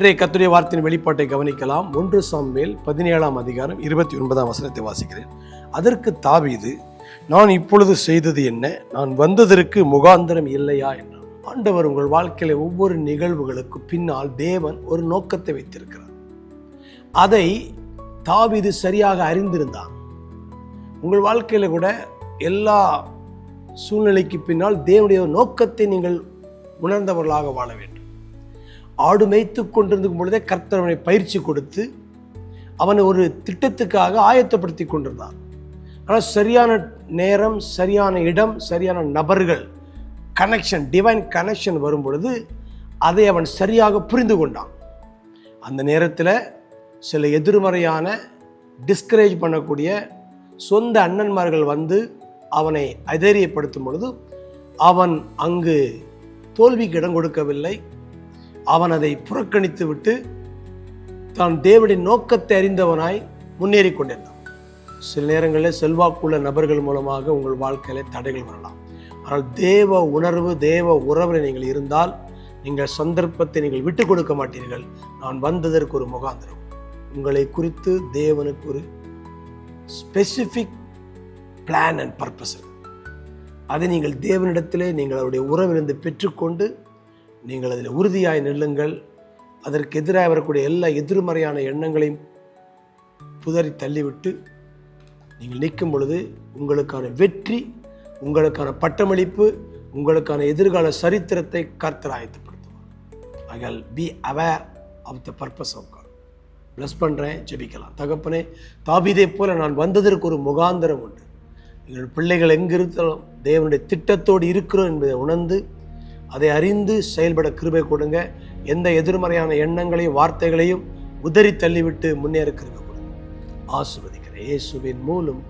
இன்றைய கர்த்தருடைய வார்த்தையின் வெளிப்பாட்டை கவனிக்கலாம். 1 சாமுவேல் 17ஆம் அதிகாரம் 29ஆம் வசனத்தை வாசிக்கிறேன். அதற்கு தாவீது, நான் இப்பொழுது செய்தது என்ன? நான் வந்ததற்கு முகாந்திரம் இல்லையா என்றான். ஆண்டவர் உங்கள் வாழ்க்கையில ஒவ்வொரு நிகழ்வுகளுக்கு பின்னால் தேவன் ஒரு நோக்கத்தை வைத்திருக்கிறார். அதை தாவீது சரியாக அறிந்திருந்தான். உங்கள் வாழ்க்கையில கூட எல்லா சூழ்நிலைக்கு பின்னால் தேவனுடைய நோக்கத்தை நீங்கள் உணர்ந்தவர்களாக வாழ வேண்டும். ஆடு மேய்த்து கொண்டிருக்கும் பொழுதே கர்த்தர் அவனை பயிற்சி கொடுத்து அவனை ஒரு திட்டத்துக்காக ஆயத்தப்படுத்தி கொண்டிருந்தான். ஆனால் சரியான நேரம், சரியான இடம், சரியான நபர்கள் கனெக்ஷன், டிவைன் கனெக்ஷன் வரும் பொழுது அதை அவன் சரியாக புரிந்து கொண்டான். அந்த நேரத்தில் சில எதிர்மறையான டிஸ்கரேஜ் பண்ணக்கூடிய சொந்த அண்ணன்மார்கள் வந்து அவனை அதைரியப்படுத்தும் பொழுது அவன் அங்கு தோல்விக்கு இடம் கொடுக்கவில்லை. அவன் அதை புறக்கணித்து விட்டு தான் தேவனுடைய நோக்கத்தை அறிந்தவனாய் முன்னேறி கொண்டிருந்தான். சில நேரங்களில் செல்வாக்குள்ள நபர்கள் மூலமாக உங்கள் வாழ்க்கையில தடைகள் வரலாம். ஆனால் தேவ உணர்வு, தேவ உறவில் நீங்கள் இருந்தால் நீங்கள் சந்தர்ப்பத்தை நீங்கள் விட்டு கொடுக்க மாட்டீர்கள். நான் வந்ததற்கு ஒரு முகாந்திரம். உங்களை குறித்து தேவனுக்கு ஒரு ஸ்பெசிஃபிக் பிளான் அண்ட் பர்பஸ். அதை நீங்கள் தேவனிடத்திலே நீங்கள் அவருடைய உறவிலிருந்து பெற்றுக்கொண்டு நீங்கள் அதில் உறுதியாய் நில்லுங்கள். அதற்கு எதிராக வரக்கூடிய எல்லா எதிர்மறையான எண்ணங்களையும் புதறி தள்ளிவிட்டு நீங்கள் நிற்கும் பொழுது உங்களுக்கான வெற்றி, உங்களுக்கான பட்டமளிப்பு, உங்களுக்கான எதிர்கால சரித்திரத்தை கர்த்தர் ஆயத்தப்படுத்துவார். ஆகையால் be aware of the purpose of God. Bless பண்ணுறேன், ஜெபிக்கலாம். தகப்பனே, தாவீதை போல நான் வந்ததற்கு ஒரு முகாந்திரம் உண்டு. எங்கள் பிள்ளைகள் எங்கிருந்தாலும் தேவனுடைய திட்டத்தோடு இருக்கிறோம் என்பதை உணர்ந்து அதை அறிந்து செயல்பட கிருபை கொடுங்க. எந்த எதிர்மறையான எண்ணங்களையும் வார்த்தைகளையும் உதறி தள்ளிவிட்டு முன்னேற கிருபை கொடுங்க. ஆசீர்வதிக்கிறேன் இயேசுவின் மூலம்